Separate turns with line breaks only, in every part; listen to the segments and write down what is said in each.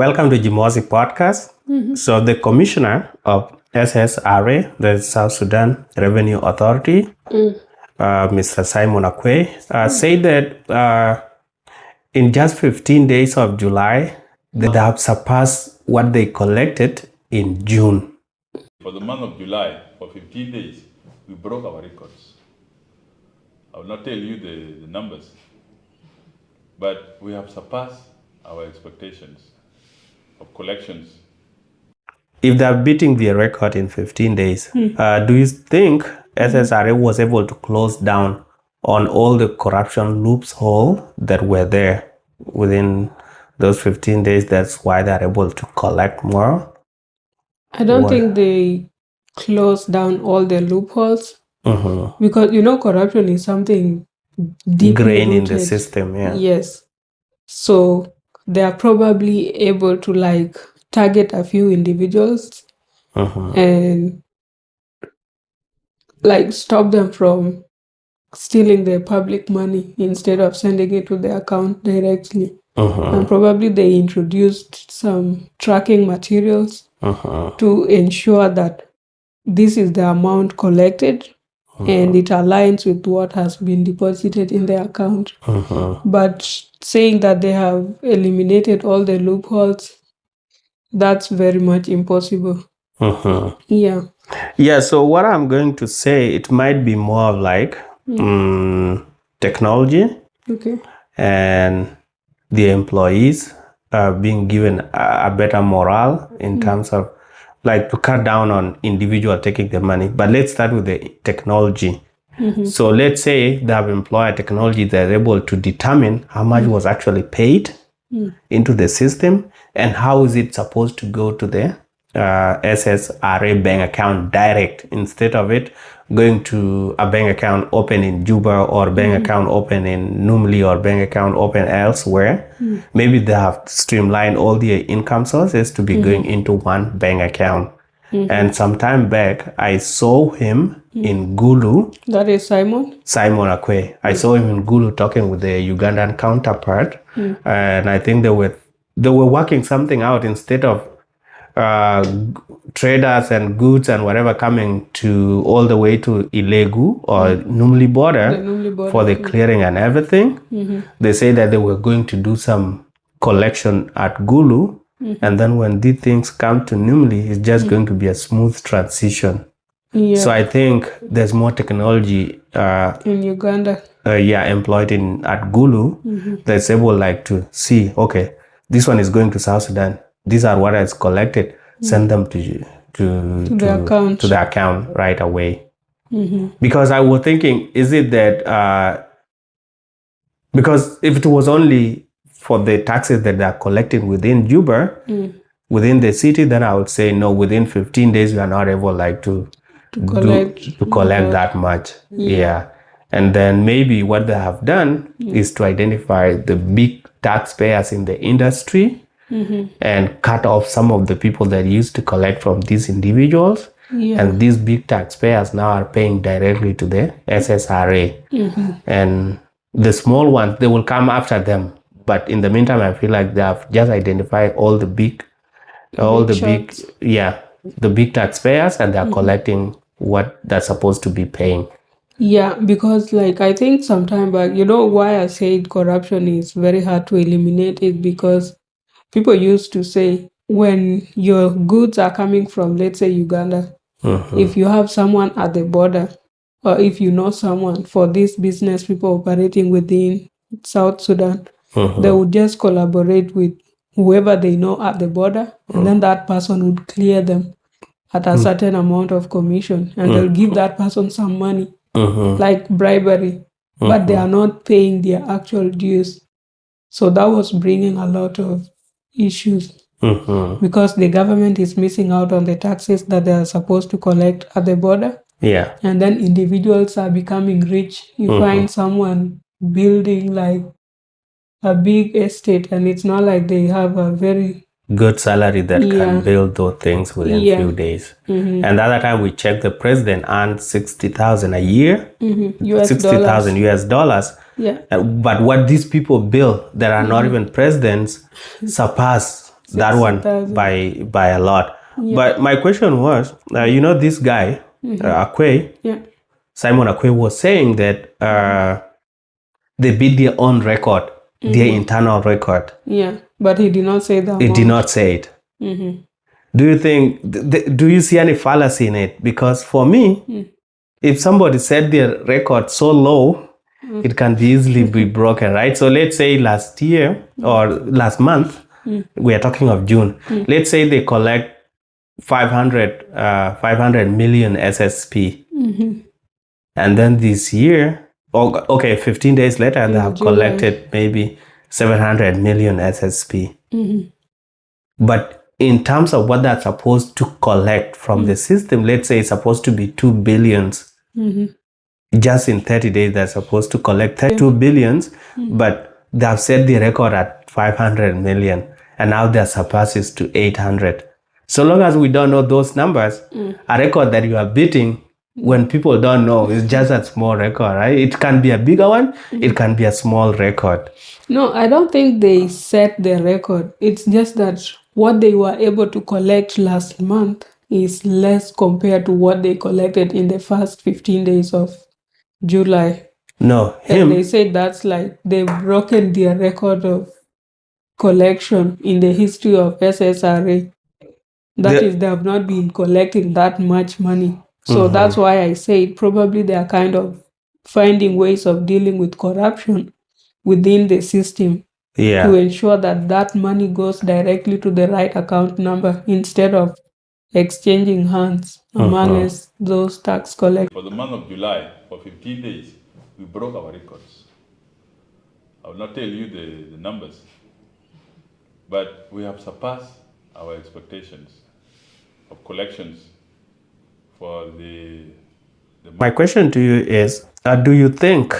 Welcome to Jimosi Podcast. So the commissioner of SSRA, the South Sudan Revenue Authority, Mr. Simon Akwe, said that in just 15 days of July, they have surpassed what they collected in June.
For the month of July, for 15 days, we broke our records. I will not tell you the numbers, but we have surpassed our expectations of collections.
If they're beating their record in 15 days, do you think SSRA was able to close down on all the corruption loopholes that were there within those 15 days? That's why they're able to collect more?
I don't think they closed down all the loopholes
Mm-hmm.
because, corruption is something deeply
Grain in the
rooted.
system, yeah.
Yes. So they are probably able to target a few individuals and stop them from stealing their public money instead of sending it to their account directly. And probably they introduced some tracking materials to ensure that this is the amount collected and it aligns with what has been deposited in their account. But saying that they have eliminated all the loopholes, that's very much impossible. Yeah.
Yeah, so what I'm going to say, it might be more of like technology and the employees being given a better morale in terms of to cut down on individual taking the money. But let's start with the technology. So let's say they have employed technology that are able to determine how much was actually paid into the system and how is it supposed to go to the SSRA bank account direct instead of it going to a bank account open in Juba or bank account open in Numli or bank account open elsewhere. Maybe they have streamlined all their income sources to be going into one bank account. And some time back, I saw him in Gulu.
That is Simon
Akwe. I saw him in Gulu talking with the Ugandan counterpart. And I think they were working something out instead of traders and goods and whatever coming to all the way to Ilegu or Numli border for the clearing and everything. They say that they were going to do some collection at Gulu, and then when these things come to Numli, it's just going to be a smooth transition. So I think there's more technology
in Uganda.
Employed at Gulu that's able to see, okay, this one is going to South Sudan. These are what is collected. Send them to the account right away. Because I was thinking, is it that because if it was only for the taxes that they are collecting within Juba, within the city, then I would say no. Within 15 days, we are not able to collect that much. And then maybe what they have done is to identify the big taxpayers in the industry. And cut off some of the people that used to collect from these individuals. And these big taxpayers now are paying directly to the SSRA. And the small ones, they will come after them. But in the meantime, I feel like they have just identified the big taxpayers, and they are collecting what they're supposed to be paying.
Yeah, because I think sometime back, why I said corruption is very hard to eliminate is because people used to say when your goods are coming from, let's say, Uganda, if you have someone at the border or if you know someone for these business people operating within South Sudan, they would just collaborate with whoever they know at the border, and then that person would clear them at a certain amount of commission, and they'll give that person some money, like bribery, but they are not paying their actual dues. So that was bringing a lot of issues because the government is missing out on the taxes that they are supposed to collect at the border. And then individuals are becoming rich. You find someone building a big estate, and it's not like they have a very
good salary that can build those things within a few days. And the other time we checked, the president earned $60,000 a year, $60,000 US dollars. But what these people build that are not even presidents surpass that one by a lot. Yeah. But my question was, this guy, Akwe, Simon Akwe was saying that they beat their own record, their internal record.
Yeah, but he did not say that.
He did not say it. Do you think, do you see any fallacy in it? Because for me, if somebody set their record so low, it can be easily be broken, right? So let's say last year or last month, we are talking of June. Let's say they collect 500 million SSP. And then this year, 15 days later, they have collected maybe 700 million SSP. But in terms of what they're supposed to collect from the system, let's say it's supposed to be 2 billions. Just in 30 days, they're supposed to collect 32 billions, but they have set the record at 500 million, and now their surpass is to 800. So long as we don't know those numbers, a record that you are beating when people don't know is just a small record, right? It can be a bigger one, it can be a small record.
No, I don't think they set the record. It's just that what they were able to collect last month is less compared to what they collected in the first 15 days of July.
No,
and they said that's like they've broken their record of collection in the history of SSRA. That is, they have not been collecting that much money. So that's why I say probably they are kind of finding ways of dealing with corruption within the system to ensure that that money goes directly to the right account number instead of exchanging hands amongst those tax collectors.
For the month of July, for 15 days, we broke our records. I will not tell you the numbers, but we have surpassed our expectations of collections for the
My question to you is, do you think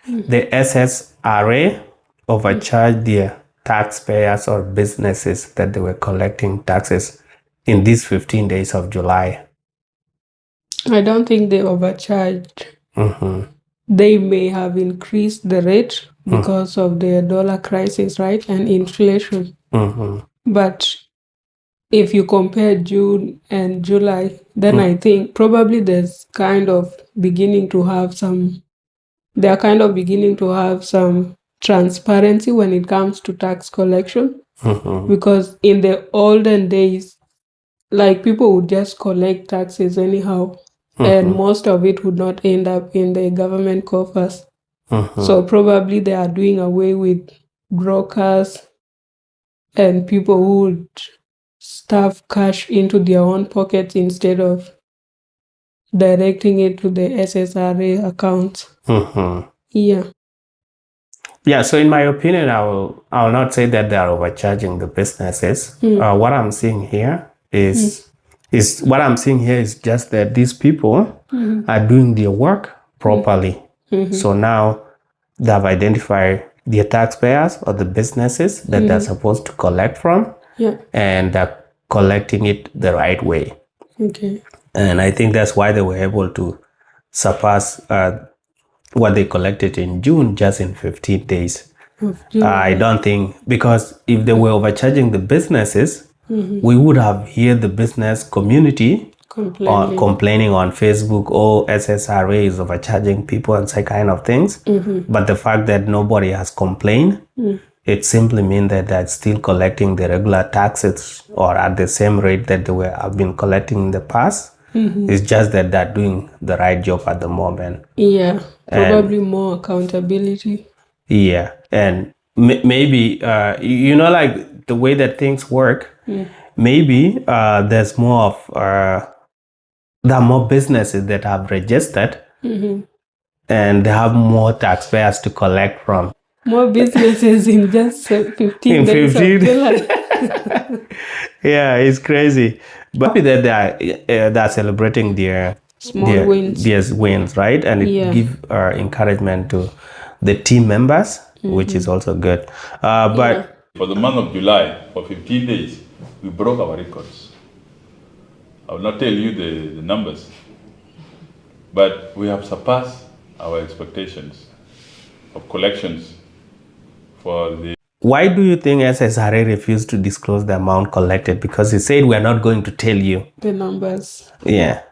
the SSRA overcharged their taxpayers or businesses that they were collecting taxes in these 15 days of July?
I don't think they overcharged. They may have increased the rate because of the dollar crisis, right, and inflation. But if you compare June and July, then I think probably there's kind of beginning to have some, they are kind of beginning to have some transparency when it comes to tax collection. Because in the olden days, like people would just collect taxes anyhow, and most of it would not end up in the government coffers. So probably they are doing away with brokers and people who would stuff cash into their own pockets instead of directing it to the SSRA accounts.
Yeah, so in my opinion, I will not say that they are overcharging the businesses. What I'm seeing here is just that these people are doing their work properly. So now they have identified their taxpayers or the businesses that they're supposed to collect from, and they're collecting it the right way. And I think that's why they were able to surpass what they collected in June just in 15 days. I don't think, because if they were overcharging the businesses, we would have heard the business community complaining on Facebook, SSRA is overcharging people and such kind of things. But the fact that nobody has complained, it simply means that they're still collecting the regular taxes or at the same rate that they have been collecting in the past. It's just that they're doing the right job at the moment.
Probably more accountability.
And maybe, like the way that things work, maybe there's more of, there are more businesses that have registered and they have more taxpayers to collect from.
More businesses in just 15 days of July.
It's crazy. But happy that they're celebrating their wins, right? And it gives encouragement to the team members, which is also good. But
for the month of July, for 15 days, we broke our records. I will not tell you the numbers, but we have surpassed our expectations of collections for the
Why do you think SSRA refused to disclose the amount collected? Because he said we're not going to tell you
the numbers.
Yeah.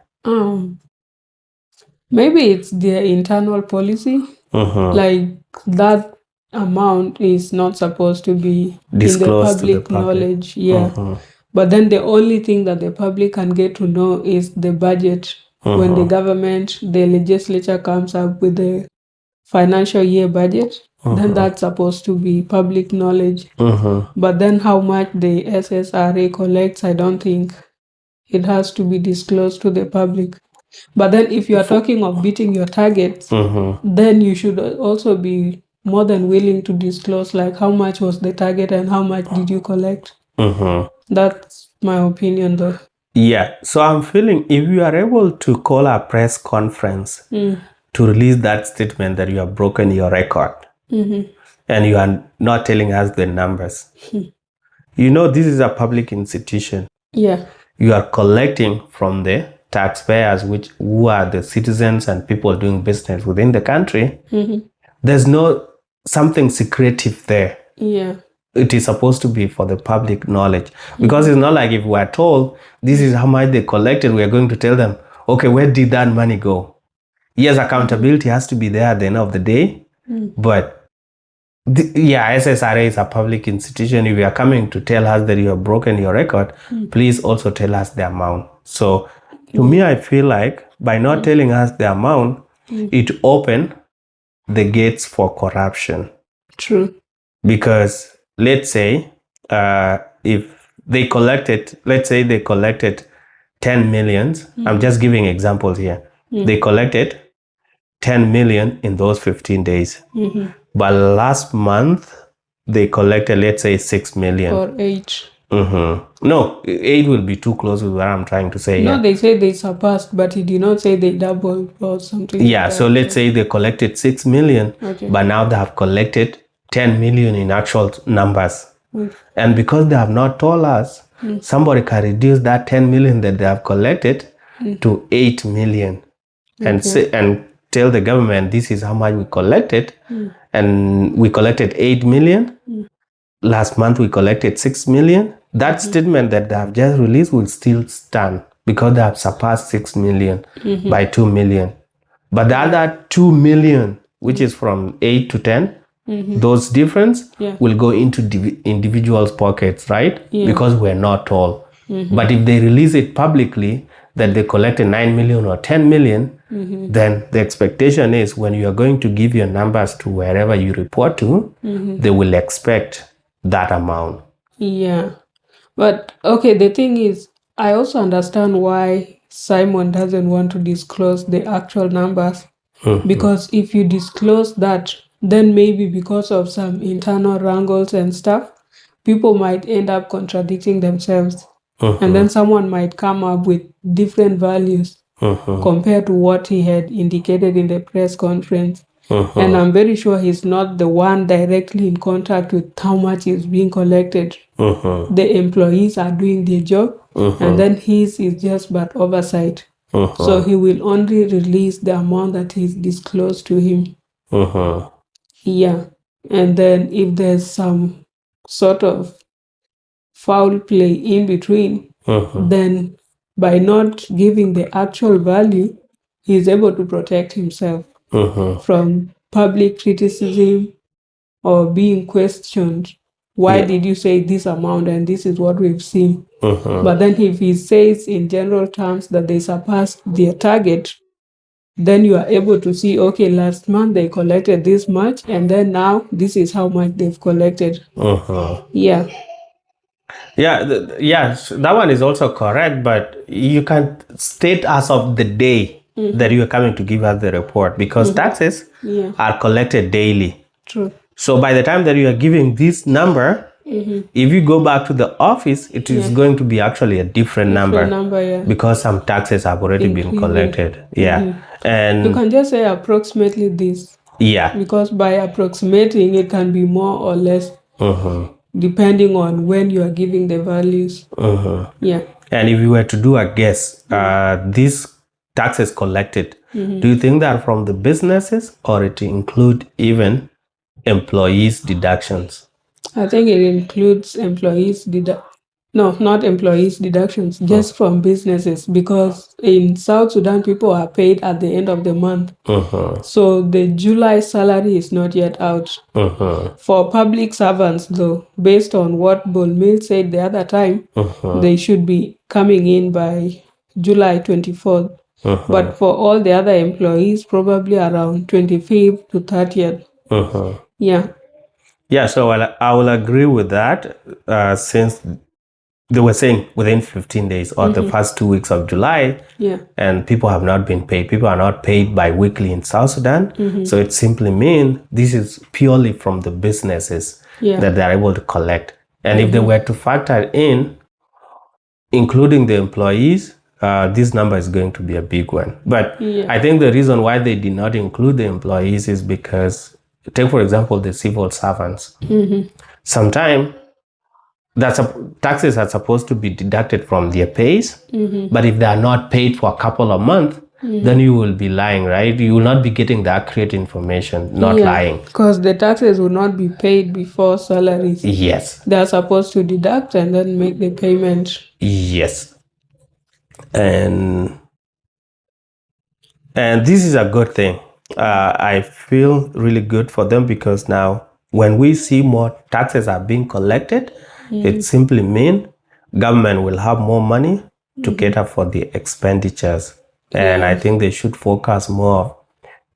Maybe it's their internal policy. Like that amount is not supposed to be
Disclosed
in the public knowledge. Yeah. But then the only thing that the public can get to know is the budget. When the government, the legislature comes up with the financial year budget, then that's supposed to be public knowledge. But then how much the SSRA collects, I don't think it has to be disclosed to the public. But then if you are talking of beating your targets, then you should also be more than willing to disclose, like how much was the target and how much did you collect. That's my opinion though.
Yeah, so I'm feeling if you are able to call a press conference to release that statement that you have broken your record and you are not telling us the numbers, you know this is a public institution.
Yeah.
You are collecting from the taxpayers, who are the citizens and people doing business within the country. There's no something secretive there.
Yeah.
It is supposed to be for the public knowledge, because it's not like if we're told this is how much they collected, we are going to tell them, okay, where did that money go? Yes, accountability has to be there at the end of the day, but SSRA is a public institution. If you are coming to tell us that you have broken your record, please also tell us the amount. So to me, I feel like by not telling us the amount, it opened the gates for corruption.
True.
Because let's say if they collected, let's say they collected 10 millions, I'm just giving examples here. They collected 10 million in those 15 days. But last month, they collected, let's say, 6 million.
Or 8.
No, 8 will be too close with what I'm trying to say.
No, they say they surpassed, but he did not say they doubled or something.
Yeah, so let's say they collected 6 million, but now they have collected 10 million in actual numbers. And because they have not told us, somebody can reduce that 10 million that they have collected to 8 million and say, and tell the government this is how much we collected, and we collected 8 million. Last month we collected 6 million. That statement that they have just released will still stand because they have surpassed 6 million by 2 million. But the other 2 million, which is from 8 to 10, those difference will go into individuals' pockets, right? Because we're not told. But if they release it publicly that they collected 9 million or 10 million, then the expectation is when you are going to give your numbers to wherever you report to, they will expect that amount.
Yeah. But okay, the thing is, I also understand why Simon doesn't want to disclose the actual numbers. Because if you disclose that, then maybe because of some internal wrangles and stuff, people might end up contradicting themselves. And then someone might come up with different values compared to what he had indicated in the press conference. And I'm very sure he's not the one directly in contact with how much is being collected. The employees are doing their job, and then his is just but oversight. So he will only release the amount that is disclosed to him. Yeah. And then if there's some sort of foul play in between, then by not giving the actual value, he's able to protect himself from public criticism or being questioned. Why did you say this amount and this is what we've seen? But then if he says in general terms that they surpassed their target, then you are able to see, okay, last month they collected this much, and then now this is how much they've collected. Yeah.
Yes, that one is also correct, but you can state as of the day that you are coming to give us the report, because taxes are collected daily.
True.
So by the time that you are giving this number, if you go back to the office, it is going to be actually a different number, because some taxes have already been collected. And
you can just say approximately this. Because by approximating, it can be more or less, depending on when you are giving the values.
And if you were to do a guess, these taxes collected, do you think that from the businesses, or it include even employees' deductions?
I think it includes employees no, not employees deductions, just from businesses, because in South Sudan people are paid at the end of the month. So the July salary is not yet out. For public servants, though, based on what Bolmil said the other time, they should be coming in by July 24th. But for all the other employees, probably around 25th to 30th. Yeah.
Yeah, so I will agree with that, since they were saying within 15 days or the first 2 weeks of July, and people have not been paid. People are not paid bi-weekly in South Sudan. So it simply means this is purely from the businesses that they are able to collect. And if they were to factor in, including the employees, this number is going to be a big one. But I think the reason why they did not include the employees is because, take for example, the civil servants. Sometimes taxes are supposed to be deducted from their pays, but if they are not paid for a couple of months, then you will be lying, right? You will not be getting the accurate information, not lying.
Because the taxes will not be paid before salaries.
Yes.
They are supposed to deduct and then make the payment.
Yes. And this is a good thing. I feel really good for them, because now when we see more taxes are being collected, it simply means government will have more money to cater for the expenditures. And I think they should focus more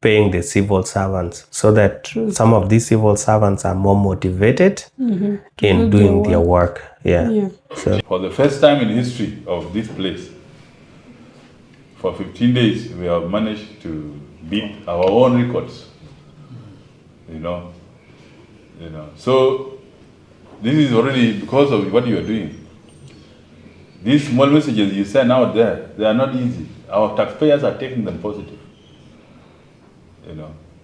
paying the civil servants, so that some of these civil servants are more motivated in doing their work. So
for the first time in history of this place, for 15 days, we have managed to beat our own records. So this is already because of what you are doing. These small messages you send out there, they are not easy. Our taxpayers are taking them positive.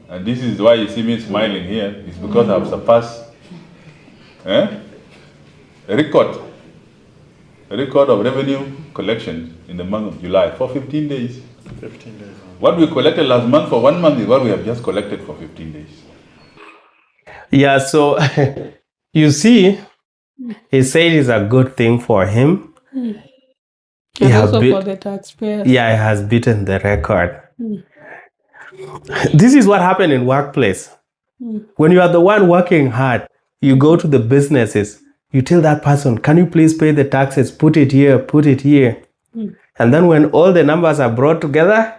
And this is why you see me smiling here. It's because I've surpassed a record of revenue collection in the month of July for 15 days.
15 days.
What we collected last month for 1 month is what we have just collected for 15 days.
Yeah, so you see, he said it's a good thing for him.
And also for the taxpayers.
Yeah, he has beaten the record. This is what happened in workplace. When you are the one working hard, you go to the businesses, you tell that person, can you please pay the taxes, put it here, put it here. And then when all the numbers are brought together,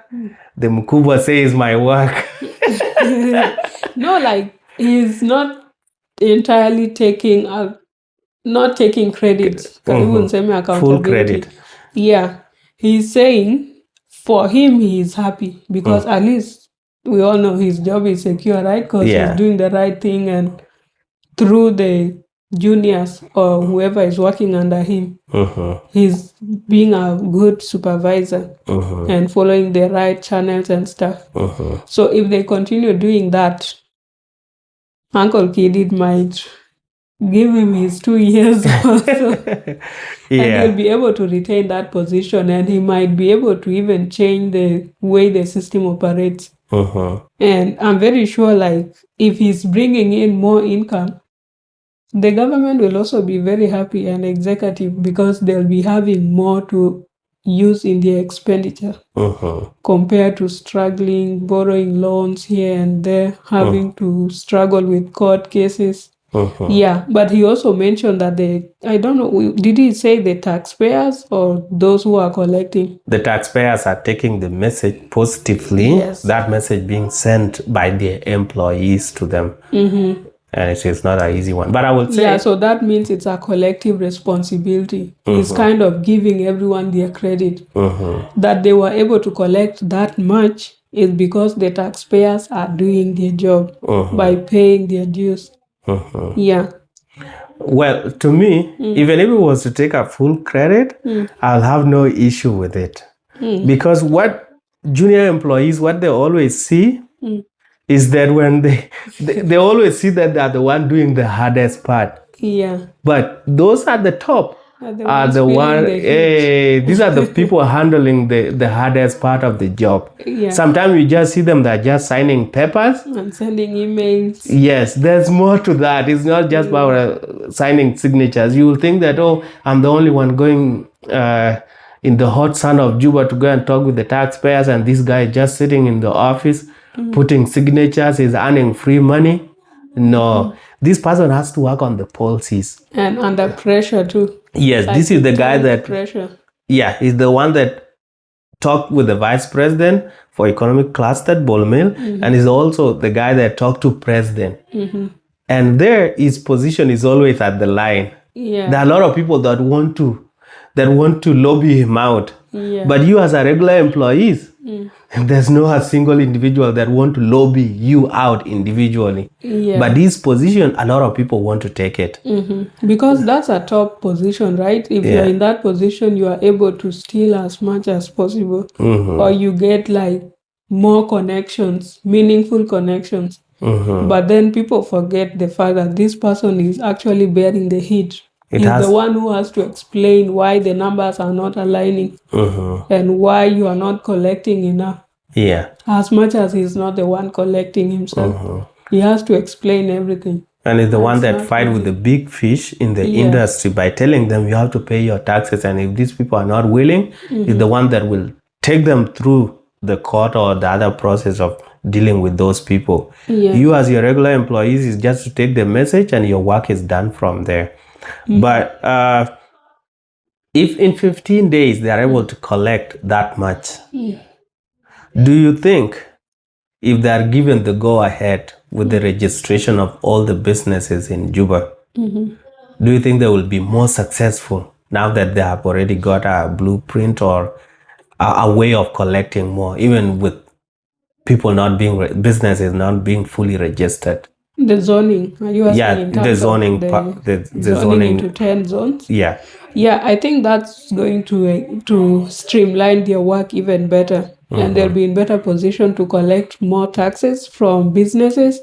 the Mkubwa says my work.
No, like he's not entirely taking credit.
Full credit.
Yeah. He's saying for him he is happy because at least we all know his job is secure, right? Because he's doing the right thing, and through the juniors or whoever is working under him, he's being a good supervisor and following the right channels and stuff. So if they continue doing that, Uncle Kidid might give him his 2 years also. And he'll be able to retain that position, and he might be able to even change the way the system operates. And I'm very sure, like, if he's bringing in more income, the government will also be very happy, and executive, because they'll be having more to use in their expenditure compared to struggling, borrowing loans here and there, having to struggle with court cases. Yeah, but he also mentioned that I don't know, did he say the taxpayers or those who are collecting?
The taxpayers are taking the message positively, that message being sent by their employees to them. And it is not an easy one. But I would say...
Yeah, so that means it's a collective responsibility. It's kind of giving everyone their credit. That they were able to collect that much is because the taxpayers are doing their job by paying their dues. Yeah.
Well, to me, even if it was to take a full credit, I'll have no issue with it. Because what junior employees, what they always see is that when they always see that they're the one doing the hardest part.
Yeah.
But those at the top, are the one. These are the people handling the hardest part of the job.
Yeah.
Sometimes you just see them, they're just signing papers
and sending emails.
Yes, there's more to that. It's not just about signing signatures. You will think that, oh, I'm the only one going in the hot sun of Juba to go and talk with the taxpayers, and this guy is just sitting in the office putting signatures, is earning free money. No, this person has to work on the policies.
And under pressure too.
Yes, this is the guy that,
pressure.
Yeah, he's the one that talked with the vice president for economic cluster, Bolmel, and he's also the guy that talked to president. And there, his position is always at the line.
Yeah.
There are a lot of people that want to lobby him out.
Yeah.
But you as a regular employee, there's no a single individual that want to lobby you out individually.
Yeah.
But this position, a lot of people want to take it.
Because that's a top position, right? If you're in that position, you are able to steal as much as possible. Or you get like more connections, meaningful connections. But then people forget the fact that this person is actually bearing the heat. He's the one who has to explain why the numbers are not aligning and why you are not collecting enough.
Yeah.
As much as he's not the one collecting himself, he has to explain everything.
And it's the one that fight with the big fish in the industry by telling them you have to pay your taxes, and if these people are not willing, is the one that will take them through the court or the other process of dealing with those people. You as your regular employees is just to take the message and your work is done from there. But if in 15 days they are able to collect that much, do you think if they are given the go-ahead with the registration of all the businesses in Juba, do you think they will be more successful now that they have already got a blueprint or a way of collecting more, even with people not being, businesses not being fully registered?
The zoning, are you asking in terms
the zoning,
of
the
zoning into 10 zones?
Yeah.
Yeah, I think that's going to streamline their work even better. And they'll be in better position to collect more taxes from businesses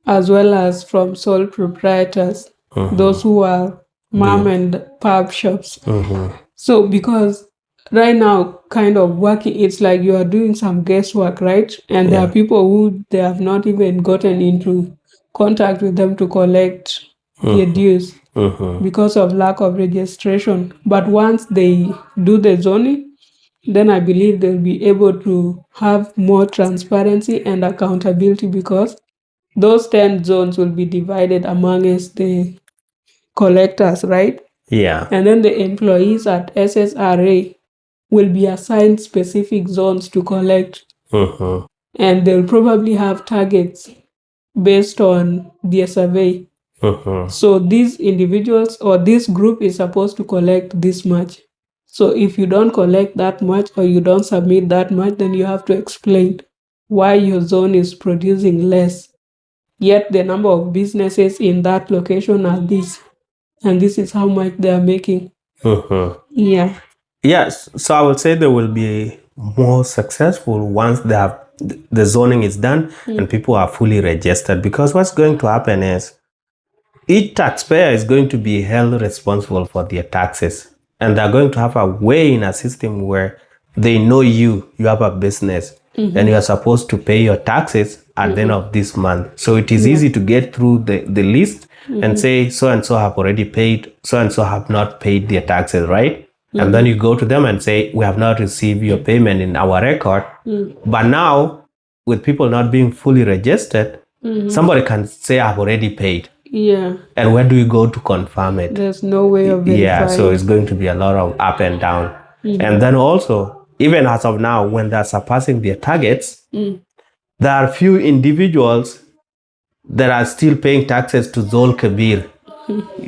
as well as from sole proprietors, those who are mom and pub shops. So because right now kind of working, it's like you are doing some guesswork, right? And there are people who they have not even gotten into contact with them to collect their dues because of lack of registration. But once they do the zoning, then I believe they'll be able to have more transparency and accountability, because those 10 zones will be divided amongst the collectors, right?
Yeah.
And then the employees at Ssra will be assigned specific zones to collect. And they'll probably have targets based on their survey. So these individuals or this group is supposed to collect this much. So if you don't collect that much or you don't submit that much, then you have to explain why your zone is producing less. Yet the number of businesses in that location are this. And this is how much they are making. Yeah.
Yes. So I would say they will be more successful once they have the zoning is done and people are fully registered. Because what's going to happen is each taxpayer is going to be held responsible for their taxes. And they're going to have a way in a system where they know you have a business and you are supposed to pay your taxes at the end of this month. So it is easy to get through the list and say, so-and-so have already paid, so-and-so have not paid their taxes, right? And then you go to them and say, we have not received your payment in our record. But now, with people not being fully registered, somebody can say, I've already paid.
Yeah.
And where do you go to confirm it?
There's no way of verifying.
Yeah, so it's going to be a lot of up and down. And then also, even as of now, when they're surpassing their targets, there are few individuals that are still paying taxes to Zol Kabir.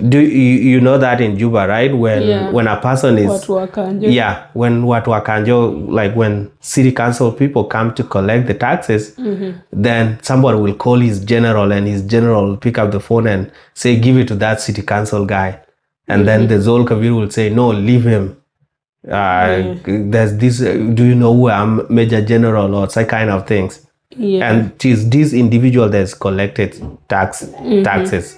Do you know that in Juba, right? When a person is when Watuakanjo, like when city council people come to collect the taxes, then somebody will call his general and his general will pick up the phone and say, give it to that city council guy. And then the Zol Kabir will say, no, leave him. There's this, do you know who I'm, Major General, or such kind of things. And it is this individual that's collected taxes.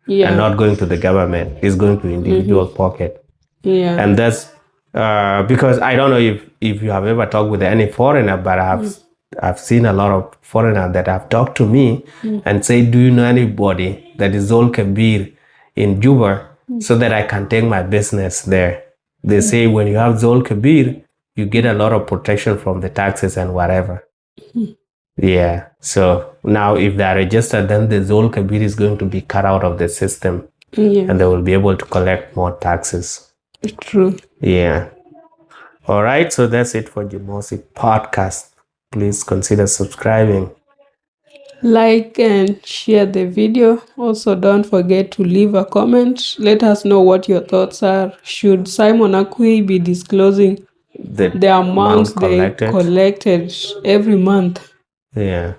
Yeah.
and not going to the government. It's going to individual pocket.
Yeah.
And that's because I don't know if you have ever talked with any foreigner, but I've seen a lot of foreigners that have talked to me and say, do you know anybody that is Zol Kabir in Juba so that I can take my business there? They say when you have Zol Kabir, you get a lot of protection from the taxes and whatever. Yeah. So now if they are registered, then the Zol Kabir is going to be cut out of the system and they will be able to collect more taxes.
True.
Yeah. All right. So that's it for Jamosi podcast. Please consider subscribing.
Like and share the video. Also, don't forget to leave a comment. Let us know what your thoughts are. Should Simon Akui be disclosing the amounts they collected every month?
Yeah.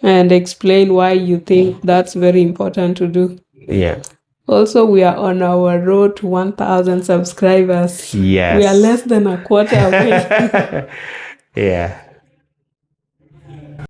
And explain why you think that's very important to do.
Yeah.
Also, we are on our road to 1,000 subscribers.
Yes.
We are less than a quarter away.
Yeah.